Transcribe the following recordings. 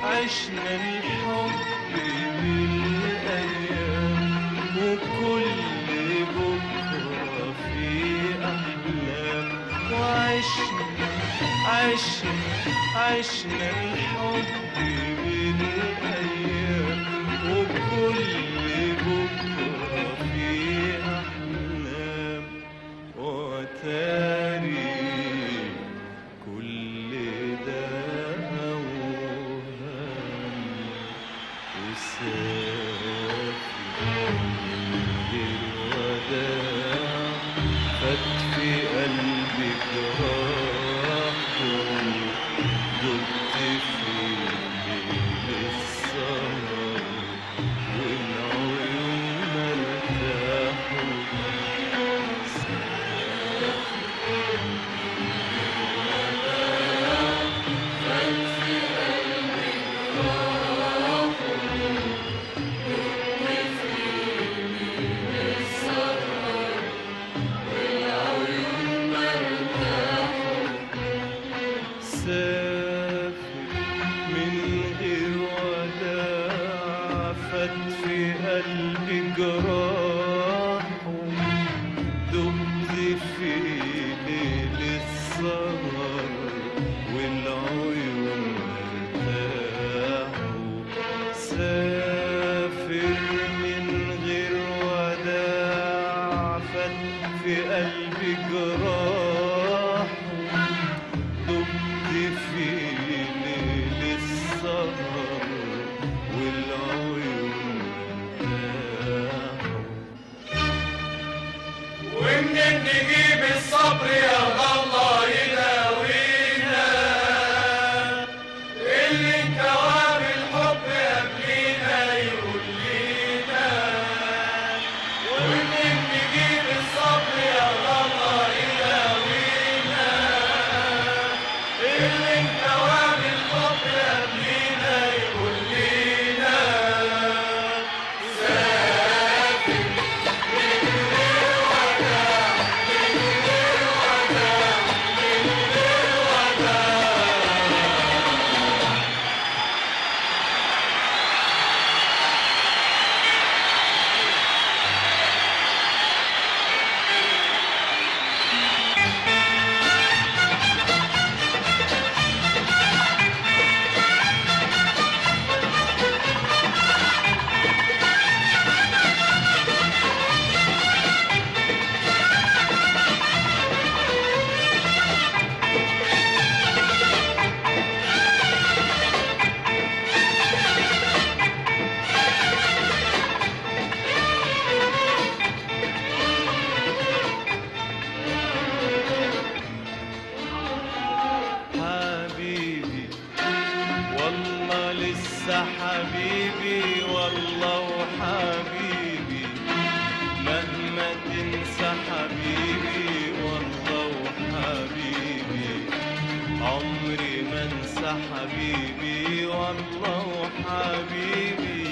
عشنا الحب بالأيام، وكل بكرة في أحلام. عشنا الحب بالأيام، وكل بكرة في أحلام. وتاري كل ده أوهام، وسافر من غير وداع، فات في قلبي جراح، دبت في ليل السهر، والعيون ارتاحوا. من غير وداع، فات في قلبي جراح، دبت في ليل السهر، والعيون ارتاحوا. سافر من غير وداع، فات في قلبي جراح، دبت في ليل السهر، والعيون ارتاحوا. ومنين نجيب الصبر يا الله يداوينا، اللي انكوى بالحب قبلينا يقول لينا. ومنين نجيب الصبر يا الله يداوينا، اللي انكوى بالحب قبلينا يقول لينا. حبيبي والله لسه حبيبي، والله وحبيبي مهما تنسى حبيبي، والله وحبيبي عمري ما انسى حبيبي، والله وحبيبي.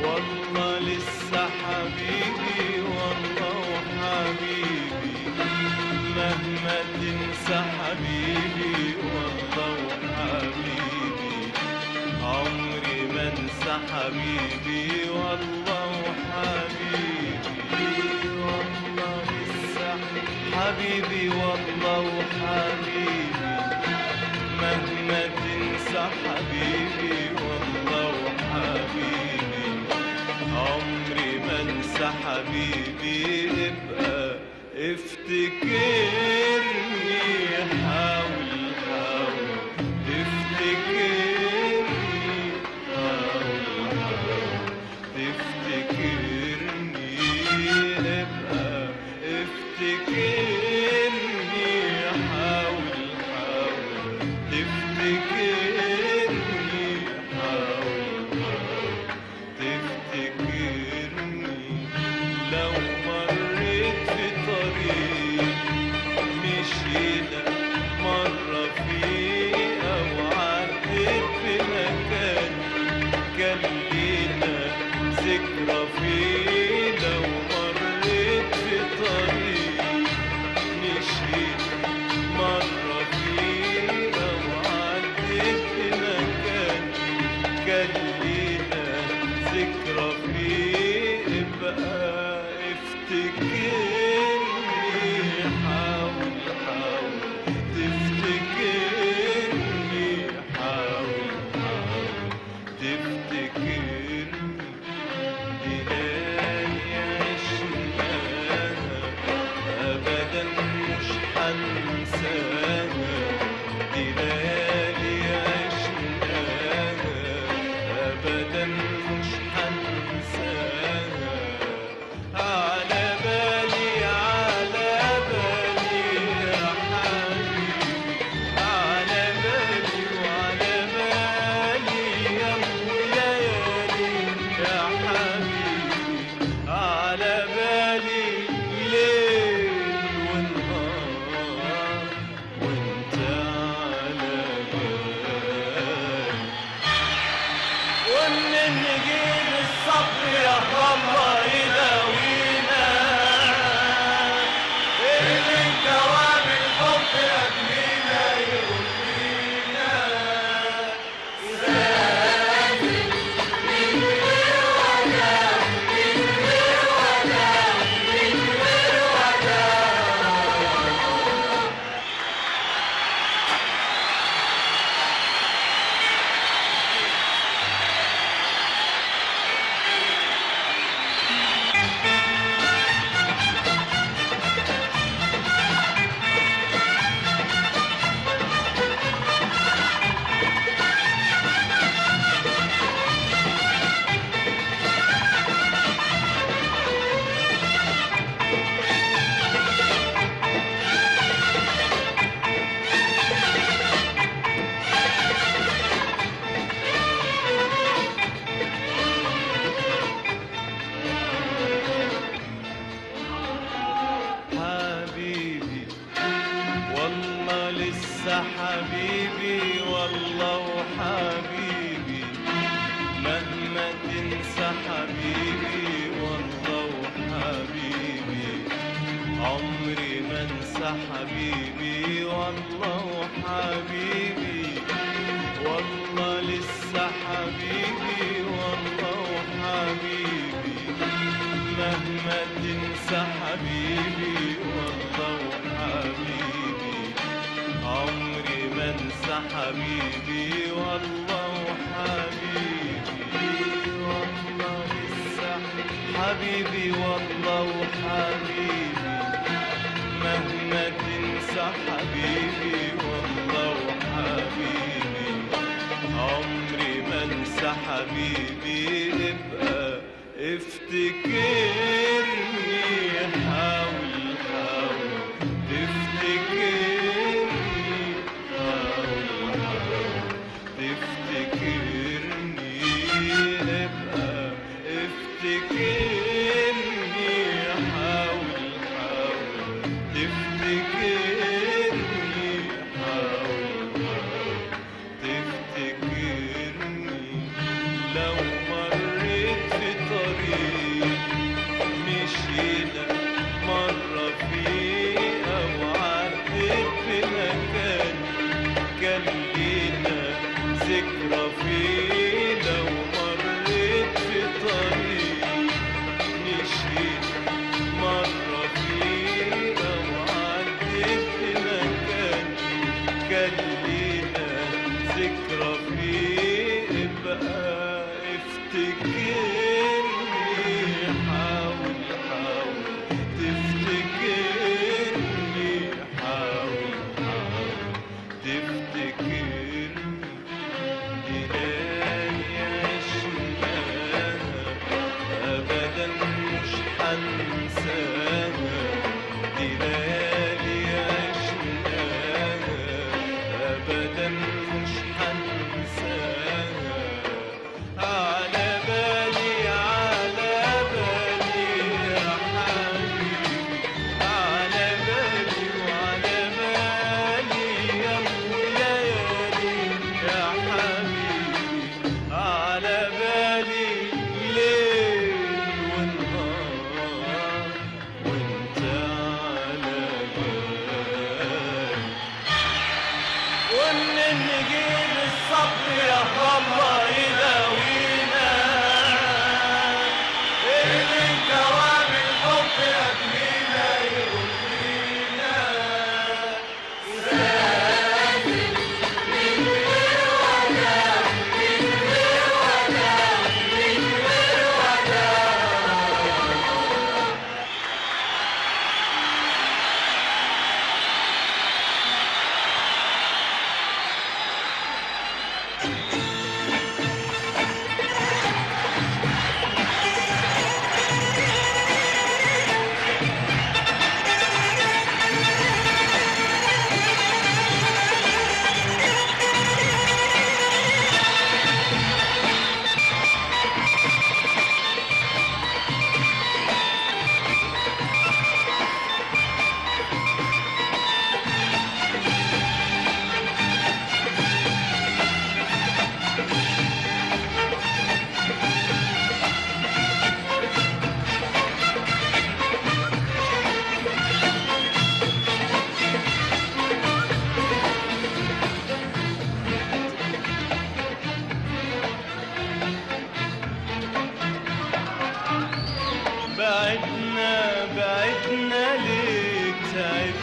والله لسه حبيبي، والله وحبيبي مهما تنسى حبيبي، والله وحبيبي عمري ما انسى حبيبي، والله وحبيبي. والله لسه حبيبي، والله وحبيبي مهما تنسى حبيبي، والله وحبيبي عمري ما انسى حبيبي. ابقى افتكرني، حاول تفتكرني، حاول تفتكرني. ابقى افتكرني، حاول تفتكرني، حاول تفتكرني. لو مريت في طريق مشينا حنساها، دي ليالي عشناها أبدا مش حنساها. على بالي على بالي يا حبيبي، على بالي وعلى بالي يا ليالي يا حبيبي، على بالي ليل ونهار وانت على بالي. ومنين نجيب الصبر يا الله يداوينا، اللي انكوى بالحب قبلينا يقولينا حبيبي والله لسه حبيبي، والله وحبيبي مهما تنسى حبيبي، والله وحبيبي عمري ما انسى حبيبي، والله وحبيبي والله لسه حبيبي، والله وحبيبي مهما تنسى حبيبي، والله وحبيبي عمري ما انسى حبيبي، والله وحبيبي والله لسه حبيبي، والله وحبيبي مهما تنسى حبيبي، والله وحبيبي عمري ما انسى حبيبي. ابقى افتكرني، حاول حاول تفتكرني، حاول حاول تفتكرني، ابقى افتكرني، حاول حاول تفتكرني، حاول حاول تفتكرني. لو مريت في طريق مشينا مرة فيه، أو عديت في مكان كان لينا ذكرى فيه، لو مريت في طريق مشينا مرة فيه، أو عديت في مكان كان لينا ذكرى فيه، ابقى افتكرني، حاول حاول تفتكرني، حاول حاول تفتكرني. دي ليالي عشناها أبدا مش حنساها، دي ليالي عشناها أبدا مش حنساها. على بالي على بالي يا حبيبي، على بالي وعلى بالي يا ليالي يا حبيبي، على بالي ليل ونهار وانت على بالي. ومنين نجيب الصبر يا الله يداوينا، اللي انكوى بالحب قبلينا يقولينا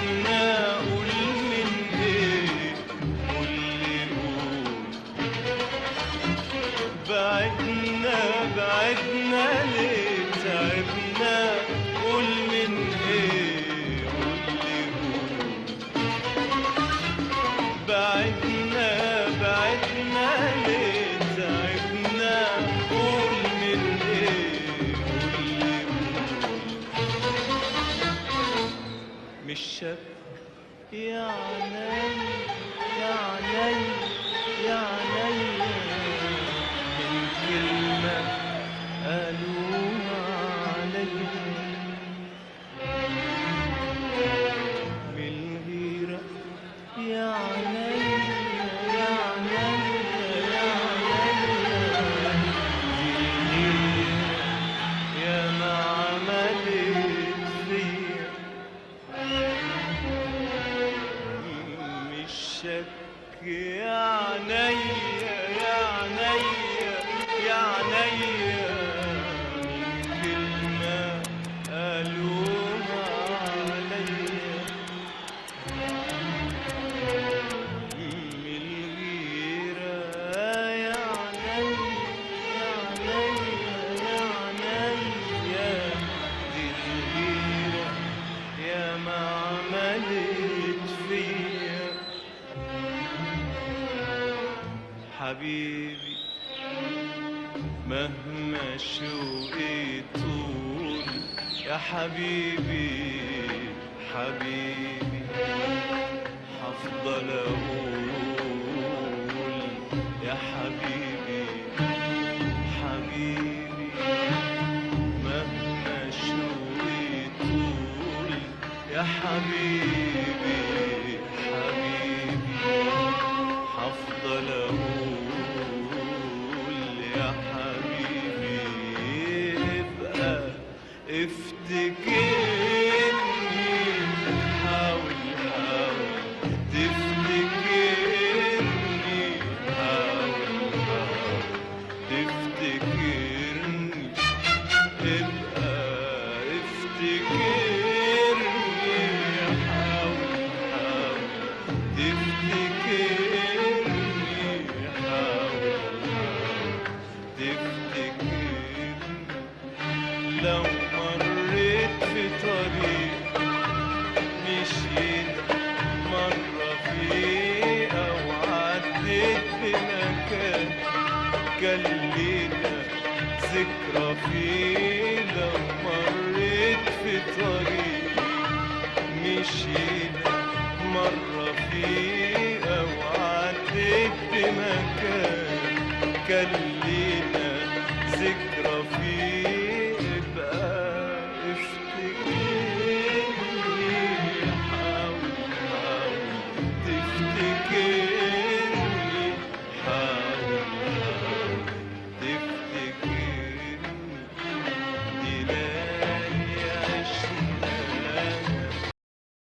بعدنا قول من ايه واللي قول بعدنا بعدنا ليه تعبنا قول من ايه واللي قول بعدنا بعدنا ليه تعبنا قول من ايه واللي قول مش شك يا عيني يا عيني يا عيني من كلمة قالوها عليا من الغيرة يا عيني يا عيني يا عيني دي يا ما عملت فيا مش شك يا عينيا يا عينيا يا عينيا من كلمة قالوها عليا من الغيرة يا عينيا يا عينيا يا عينيا دي الغيرة يا ما عملت فيا حبيبي مهما شوقي طول يا حبيبي حبيبي هفضل اقول يا حبيبي حبيبي مهما شوقي طول يا حبيبي حبيبي هفضل اقول يا حبيبي ابقى افتكرني حاول حاول تفتكرني حاول حاول تفتكرني ابقى افتكرني حاول حاول تفتكرني حاول حاول تفتكرني لو مريت في طريق مشيت مرة فيه أو عديت بمكان كان لينا ذكرى فيه لو مريت في طريق مشينا مرة فيه أو عديت بمكان كان لينا ذكرى فيه